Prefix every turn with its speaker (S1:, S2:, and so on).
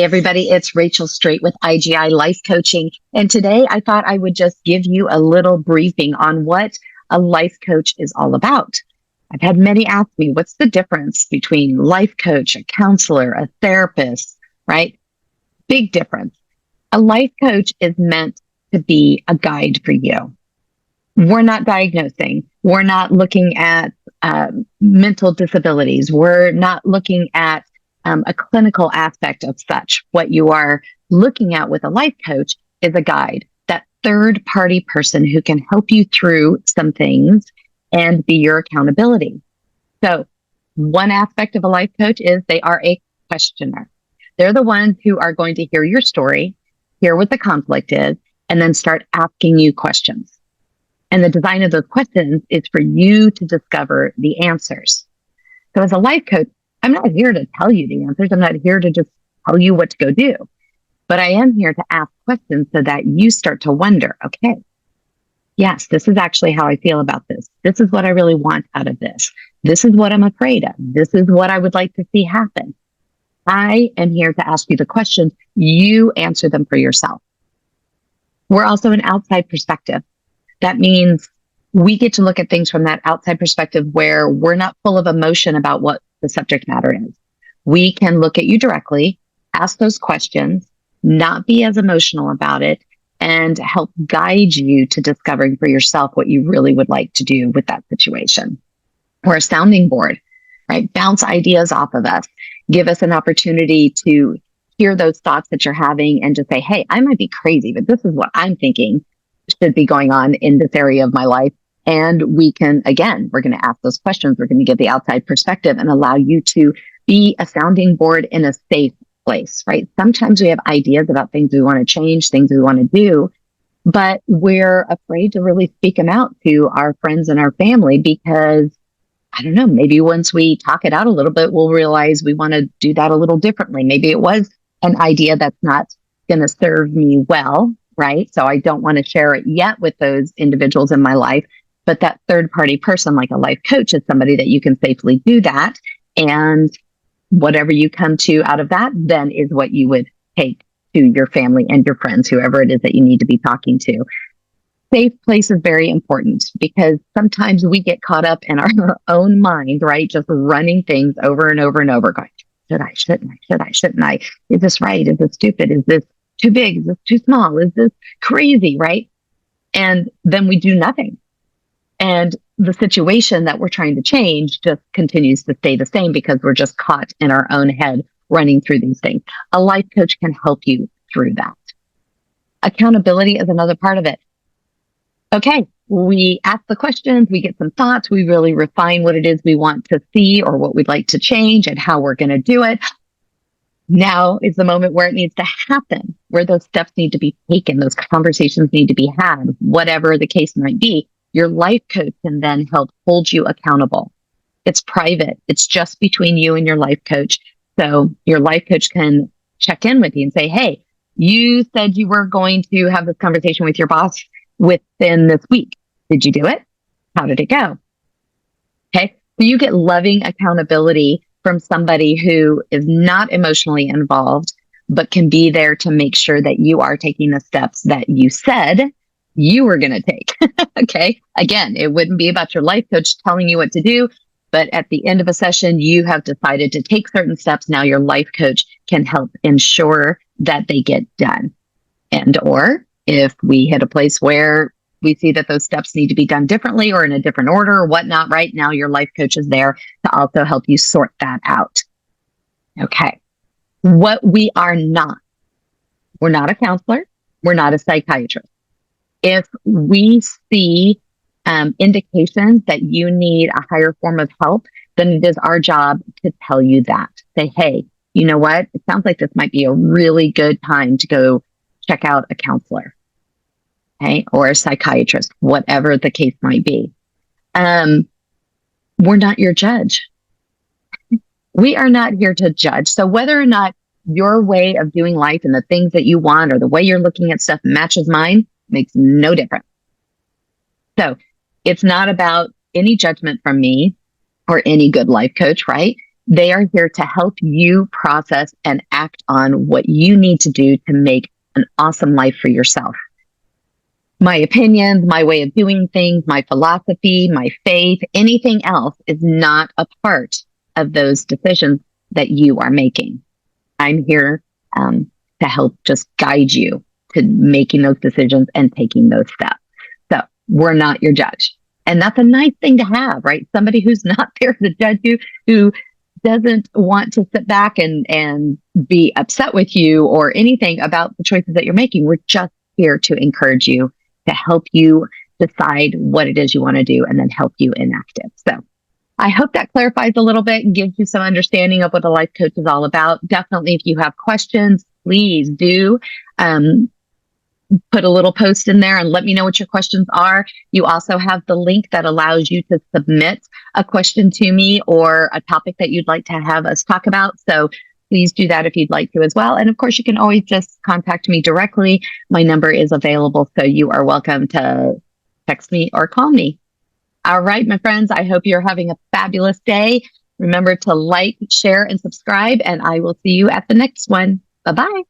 S1: Hey, everybody, it's Rachel Straight with IGI Life Coaching. And today I thought I would just give you a little briefing on what a life coach is all about. I've had many ask me, what's the difference between life coach, a counselor, a therapist, right? Big difference. A life coach is meant to be a guide for you. We're not diagnosing. We're not looking at mental disabilities. We're not looking at a clinical aspect of such. What you are looking at with a life coach is a guide, that third party person who can help you through some things and be your accountability. So one aspect of a life coach is they are a questioner. They're the ones who are going to hear your story, hear what the conflict is, and then start asking you questions. And the design of those questions is for you to discover the answers. So as a life coach, I'm not here to tell you the answers. I'm not here to just tell you what to go do. But I am here to ask questions so that you start to wonder, okay, yes, this is actually how I feel about this. This is what I really want out of this. This is what I'm afraid of. This is what I would like to see happen. I am here to ask you the questions. You answer them for yourself. We're also an outside perspective. That means we get to look at things from that outside perspective where we're not full of emotion about what the subject matter is. We can look at you directly, ask those questions, not be as emotional about it, and help guide you to discovering for yourself what you really would like to do with that situation. We're a sounding board, right? Bounce ideas off of us, give us an opportunity to hear those thoughts that you're having and just say, hey, I might be crazy, but this is what I'm thinking should be going on in this area of my life. And we can, again, we're going to ask those questions. We're going to get the outside perspective and allow you to be a sounding board in a safe place, right? Sometimes we have ideas about things we want to change, things we want to do, but we're afraid to really speak them out to our friends and our family because, I don't know, maybe once we talk it out a little bit, we'll realize we want to do that a little differently. Maybe it was an idea that's not going to serve me well, right? So I don't want to share it yet with those individuals in my life. But that third party person, like a life coach, is somebody that you can safely do that. And whatever you come to out of that, then is what you would take to your family and your friends, whoever it is that you need to be talking to. Safe place is very important because sometimes we get caught up in our own mind, right? Just running things over and over and over, going, should I, shouldn't I, should I, shouldn't I? Is this right? Is this stupid? Is this too big? Is this too small? Is this crazy, right? And then we do nothing. And the situation that we're trying to change just continues to stay the same because we're just caught in our own head running through these things. A life coach can help you through that. Accountability is another part of it. Okay, we ask the questions, we get some thoughts, we really refine what it is we want to see or what we'd like to change and how we're going to do it. Now is the moment where it needs to happen, where those steps need to be taken, those conversations need to be had, whatever the case might be. Your life coach can then help hold you accountable. It's private. It's just between you and your life coach. So your life coach can check in with you and say, hey, you said you were going to have this conversation with your boss within this week. Did you do it? How did it go? Okay. So you get loving accountability from somebody who is not emotionally involved, but can be there to make sure that you are taking the steps that you said you were going to take. Okay. Again, it wouldn't be about your life coach telling you what to do, but at the end of a session, you have decided to take certain steps. Now your life coach can help ensure that they get done. And, or if we hit a place where we see that those steps need to be done differently or in a different order or whatnot, right now your life coach is there to also help you sort that out. Okay. What we are not, we're not a counselor. We're not a psychiatrist. If we see indications that you need a higher form of help, then it is our job to tell you that. Say, hey, you know what? It sounds like this might be a really good time to go check out a counselor, okay, or a psychiatrist, whatever the case might be. We're not your judge. We are not here to judge. So whether or not your way of doing life and the things that you want or the way you're looking at stuff matches mine, makes no difference. So it's not about any judgment from me or any good life coach, right? They are here to help you process and act on what you need to do to make an awesome life for yourself. My opinions, my way of doing things, my philosophy, my faith, anything else is not a part of those decisions that you are making. I'm here to help just guide you to making those decisions and taking those steps. So we're not your judge. And that's a nice thing to have, right? Somebody who's not there to judge you, who doesn't want to sit back and be upset with you or anything about the choices that you're making. We're just here to encourage you, to help you decide what it is you want to do and then help you enact it. So I hope that clarifies a little bit and gives you some understanding of what a life coach is all about. Definitely, if you have questions, please do put a little post in there and let me know what your questions are. You also have the link that allows you to submit a question to me or a topic that you'd like to have us talk about. So please do that if you'd like to as well. And of course, you can always just contact me directly. My number is available, so you are welcome to text me or call me. All right, my friends, I hope you're having a fabulous day. Remember to like, share, and subscribe, and I will see you at the next one. Bye-bye.